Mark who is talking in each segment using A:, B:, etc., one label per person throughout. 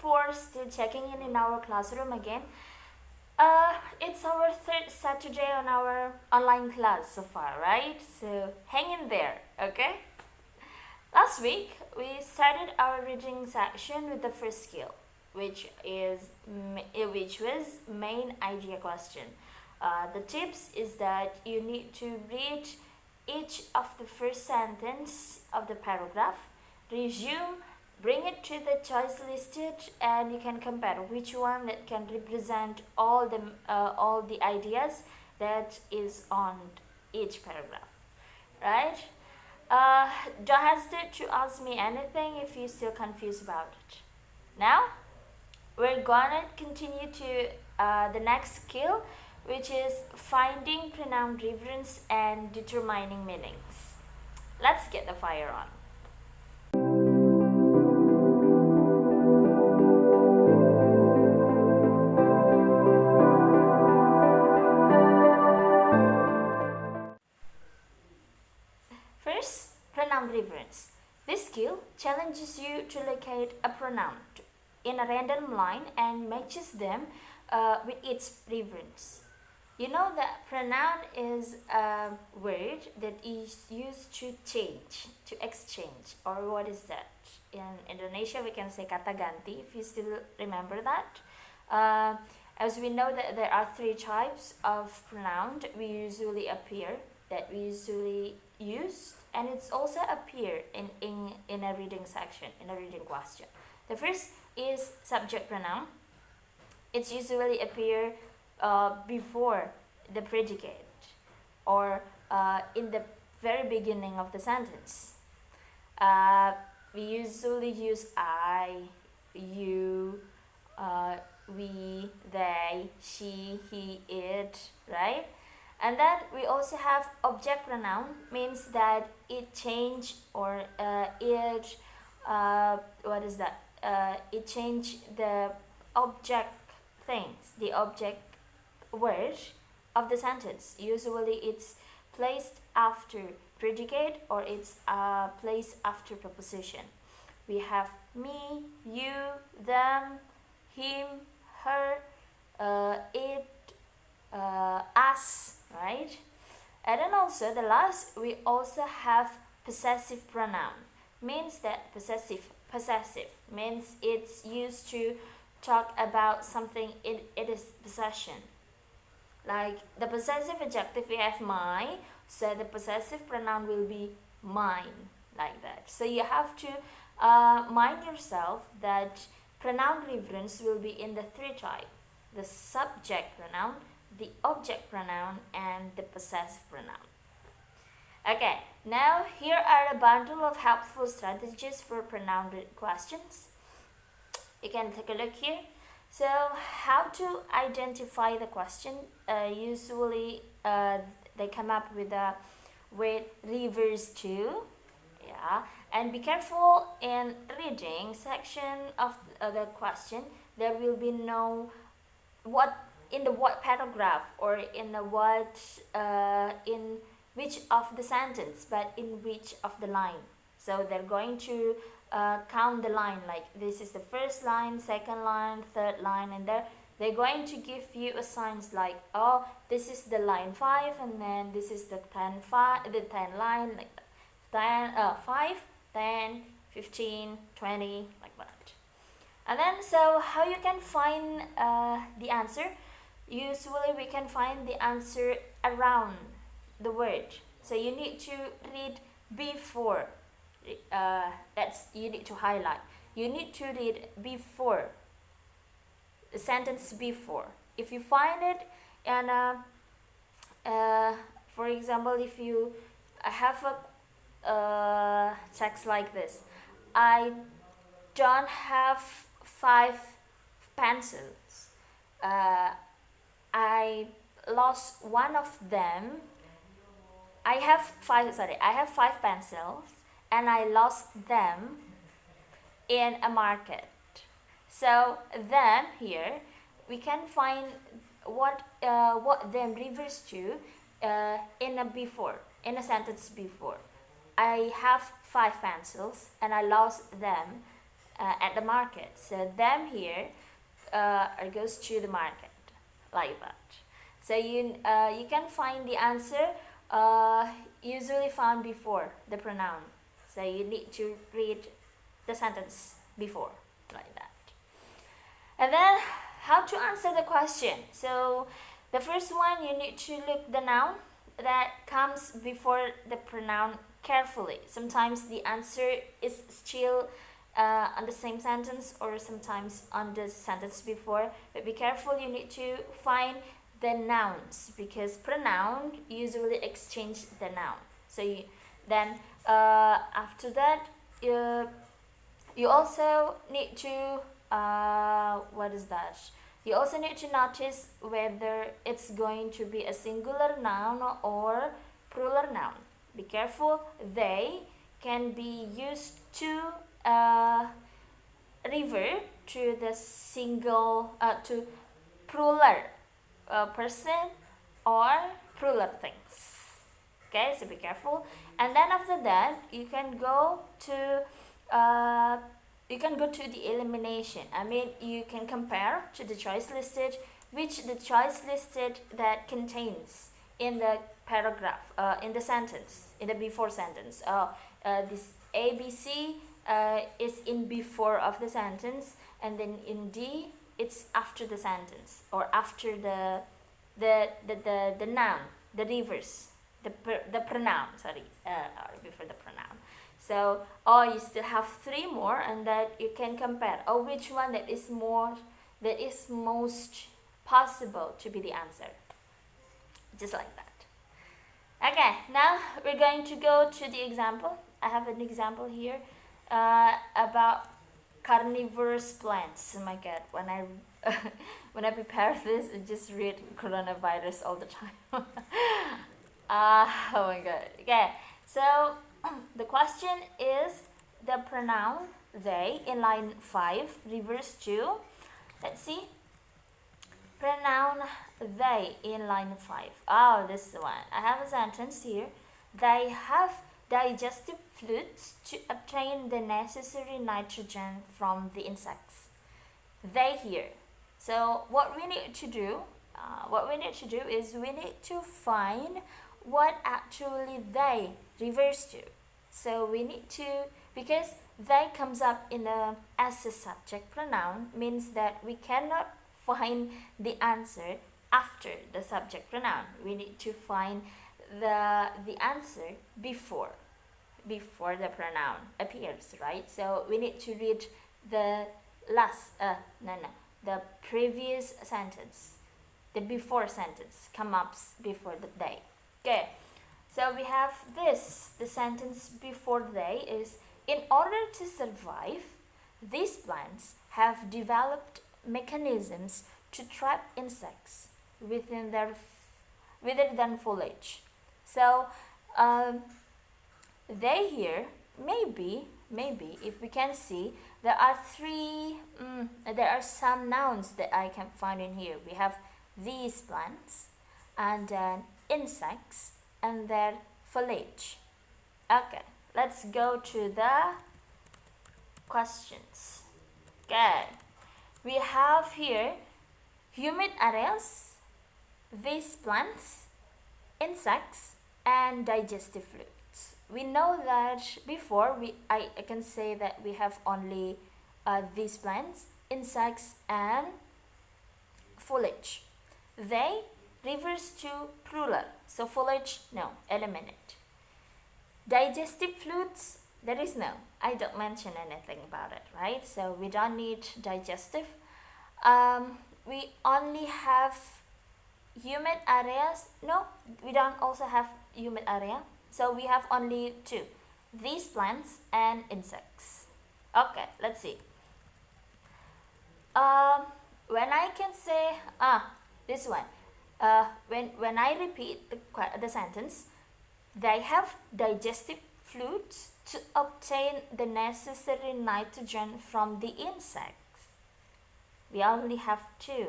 A: for still checking in our classroom again. It's our third Saturday on our online class so far, right? So hang in there, okay? Last week we started our reading section with the first skill, which was main idea question. The tips is that you need to read each of the first sentence of the paragraph, resume, bring it to the choice listed, and you can compare which one that can represent all the ideas that is on each paragraph, right? Don't hesitate to ask me anything if you're still confused about it. Now we're gonna continue to the next skill, which is finding pronoun reference and determining meanings. Let's get the fire on. First, pronoun reference. This skill challenges you to locate a pronoun in a random line and matches them with its reference. You know that pronoun is a word that is used to change, to exchange, or what is that? In Indonesia, we can say kata ganti, if you still remember that. As we know that there are three types of pronoun that we usually use, and it's also appear in a reading section, in a reading question. The first is subject pronoun. It's usually appear before the predicate or in the very beginning of the sentence. We usually use I, you, we, they, she, he, it, right? And then we also have object pronoun, means that it change or it change the object things, the object word of the sentence. Usually it's placed after predicate or it's placed after preposition. We have me, you, them, him, her, it, us, right? And then also the last, we also have possessive pronoun. Means that possessive means it's used to talk about something it is possession. Like the possessive adjective, we have my, so the possessive pronoun will be mine, like that. So you have to mind yourself that pronoun reference will be in the three types: the subject pronoun, the object pronoun, and the possessive pronoun. Okay, now here are a bundle of helpful strategies for pronoun questions. You can take a look here. So, how to identify the question? Usually, they come up with refers to, yeah. And be careful in reading section of the question. There will be no what paragraph or in which of the sentence, but in which of the line. So they're going to count the line, like this is the first line, second line, third line, and they're going to give you a signs like, oh, this is the line 5, and then this is the 10 line, like that. 5, 10, 15, 20, like that. And then, so how you can find the answer? Usually we can find the answer around the word. So you need to read before. You need to highlight. You need to read before, the sentence before. If you find it, and for example, if you have a text like this, I don't have 5 pencils. I lost one of them. I have 5 pencils and I lost them in a market. So then here we can find what them refers to in a sentence before. I have 5 pencils and I lost them at the market. So them here goes to the market, like that. So you can find the answer usually found before the pronoun. So you need to read the sentence before, like that. And then how to answer the question. So the first one, you need to look the noun that comes before the pronoun carefully. Sometimes the answer is still on the same sentence, or sometimes on the sentence before, but be careful, you need to find the nouns, because pronoun usually exchange the noun. So then after that you also need to what is that? You also need to notice whether it's going to be a singular noun or plural noun. Be careful, they can be used to refer to the single to plural person or plural things. Okay, so be careful. And then after that, you can go to the elimination. I mean, you can compare to the choice listed, which the choice listed that contains in the paragraph, in the sentence, in the before sentence. This ABC is in before of the sentence, and then in D it's after the sentence, or after the noun, the reverse, the pronoun. Sorry, or before the pronoun. So, you still have 3 more, and that you can compare. Which one that is most possible to be the answer? Just like that. Okay, now we're going to go to the example. I have an example here about carnivorous plants. Oh my god, when I when I prepare this, I just read coronavirus all the time. Oh my god. Okay, so the question is the pronoun they in line 5 reverse to. Let's see. Pronoun they in line 5. This one. I have a sentence here. They have digestive fluids to obtain the necessary nitrogen from the insects. They here. So what we need to do is we need to find what actually they refers to. So we need to, because they comes up as a subject pronoun, means that we cannot find the answer after the subject pronoun. We need to find the answer before the pronoun appears, right? So we need to read the the previous sentence, the before sentence come up before the they. Okay, so we have this. The sentence before they is, in order to survive, these plants have developed mechanisms to trap insects within than foliage. So they here, maybe if we can see, there are some nouns that I can find in here. We have these plants, and then insects, and then foliage. Okay, let's go to the questions. Okay, we have here humid areas, these plants, insects, and digestive fluids. We know that before I can say that we have only these plants, insects, and foliage. They refers to plural, so foliage, no, eliminate. Digestive fluids, there is no, I don't mention anything about it, right? So we don't need digestive. We only have humid areas. No, we don't also have humid area. So we have only 2, these plants and insects. Okay, let's see. When I can say this one, when I repeat the sentence, they have digestive fluids to obtain the necessary nitrogen from the insects. We only have 2,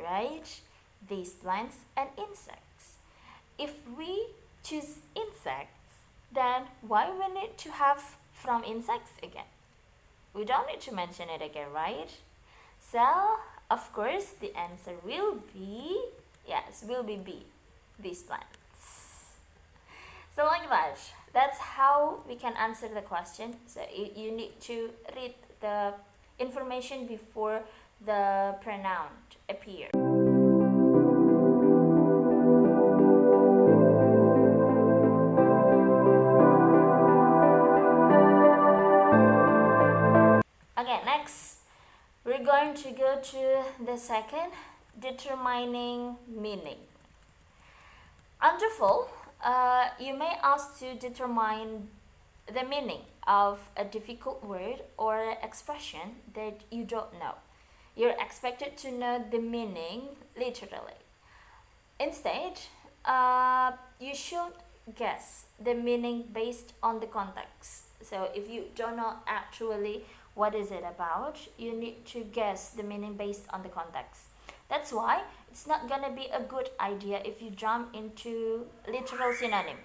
A: right? These plants and insects. If we choose insects, then why we need to have from insects again? We don't need to mention it again, right? So, of course, the answer will be, yes, will be B, these plants. So like that, that's how we can answer the question. So you need to read the information before the pronoun appear. Okay, next we're going to go to the second, determining meaning. On Toefl, you may ask to determine the meaning of a difficult word or expression that you don't know. You're expected to know the meaning literally. Instead, you should guess the meaning based on the context. So if you don't know actually what is it about, you need to guess the meaning based on the context. That's why it's not gonna be a good idea if you jump into literal synonym.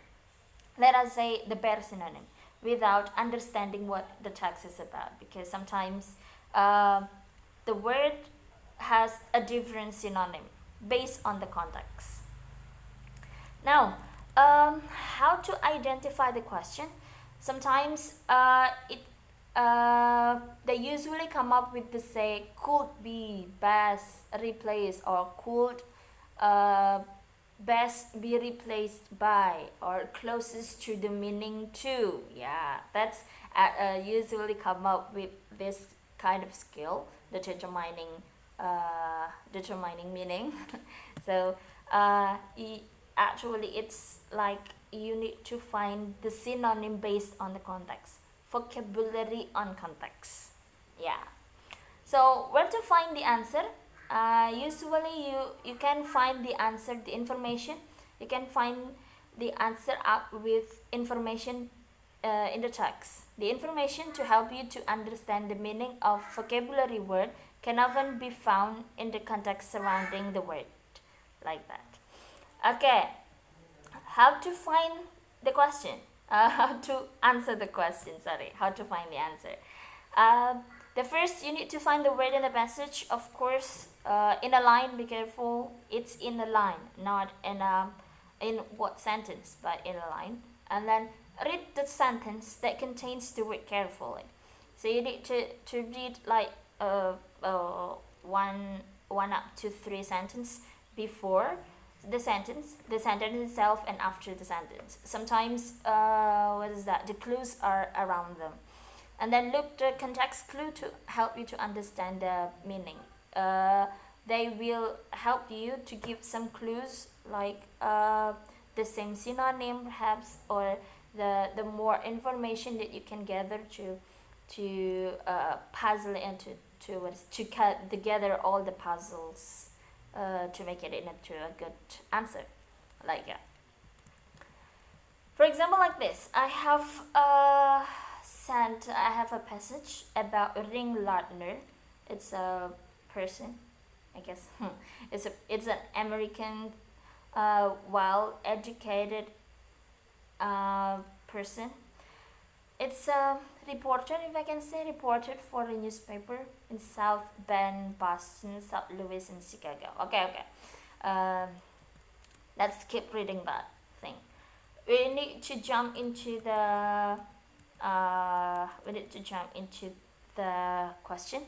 A: Let us say the bare synonym without understanding what the text is about, because sometimes the word has a different synonym based on the context. Now, how to identify the question? Sometimes they usually come up with the say could be, best, replace, or could best be replaced by, or closest to the meaning to. Yeah, that's usually come up with this kind of skill, the determining meaning. So actually it's like you need to find the synonym based on the context, vocabulary on context. Yeah. So where to find the answer? Usually you can find the answer, the information. You can find the answer up with information in the text. The information to help you to understand the meaning of vocabulary word can often be found in the context surrounding the word, like that. Okay, how to find the question? How to answer the question, sorry, how to find the answer. The first, you need to find the word in the passage, of course, in a line. Be careful, it's in a line, not in what sentence, but in a line. And then read the sentence that contains the word carefully. So you need to read like one up to three sentences before the sentence itself, and after the sentence. Sometimes the clues are around them. And then look the context clue to help you to understand the meaning. They will help you to give some clues, like the same synonym perhaps, or the more information that you can gather to puzzle and to cut together all the puzzles to make it into a good answer, like that. For example, like this, I have a passage about Ring Lardner. It's a person, I guess. It's an American, well-educated person. It's a reporter, if I can say, reported for a newspaper in South Bend, Boston, St. Louis, and Chicago. Okay. Let's keep reading that thing. We need to jump into the question.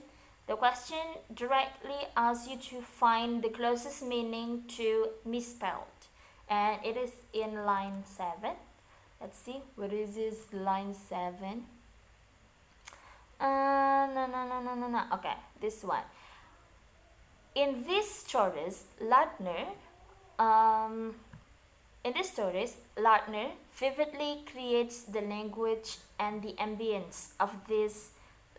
A: The question directly asks you to find the closest meaning to misspelled, and it is in line 7. Let's see, where is this line 7? No. Okay, this one. In these stories, Lardner vividly creates the language and the ambience of this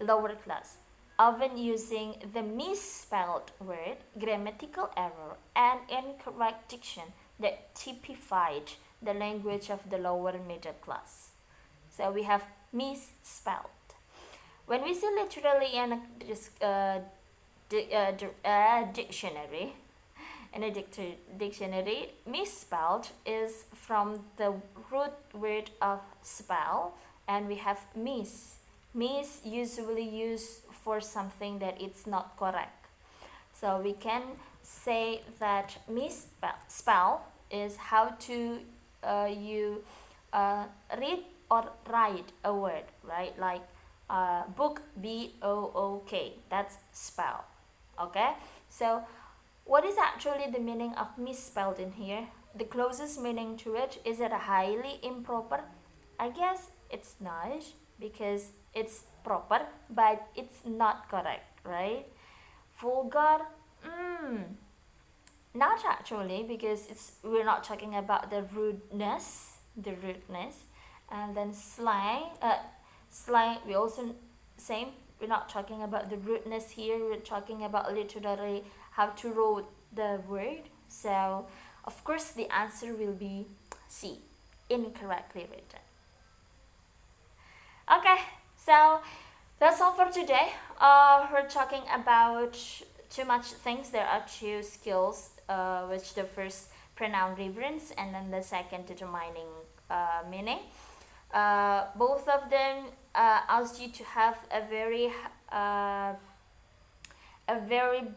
A: lower class, often using the misspelled word, grammatical error, and incorrect diction that typified the language of the lower middle class. So we have misspelled. When we see literally in a dictionary, misspelled is from the root word of spell, and we have miss usually used for something that it's not correct. So we can say that misspell is how to you read or write a word, right? Like book, B-O-O-K, that's spell. Okay, so what is actually the meaning of misspelled in here? The closest meaning to it, is it a highly improper? I guess it's not, because it's proper but it's not correct, right? Vulgar, not actually, because we're not talking about the rudeness. And then slang we also same, we're not talking about the rudeness here, we're talking about literally how to wrote the word. So of course the answer will be C, incorrectly written. Okay, so that's all for today. We're talking about too much things. There are two skills, which the first pronoun reference and then the second determining meaning. Both of them ask you to have a very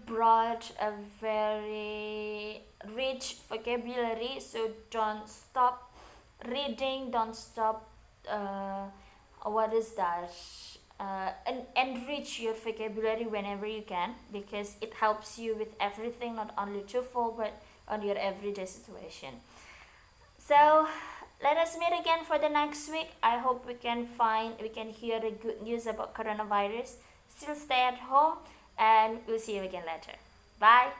A: broad, a very rich vocabulary. So don't stop reading, don't stop. What is that? And enrich your vocabulary whenever you can, because it helps you with everything, not only Toefl but on your everyday situation. So let us meet again for the next week. I hope we can hear the good news about coronavirus. Still stay at home, and we'll see you again later. Bye.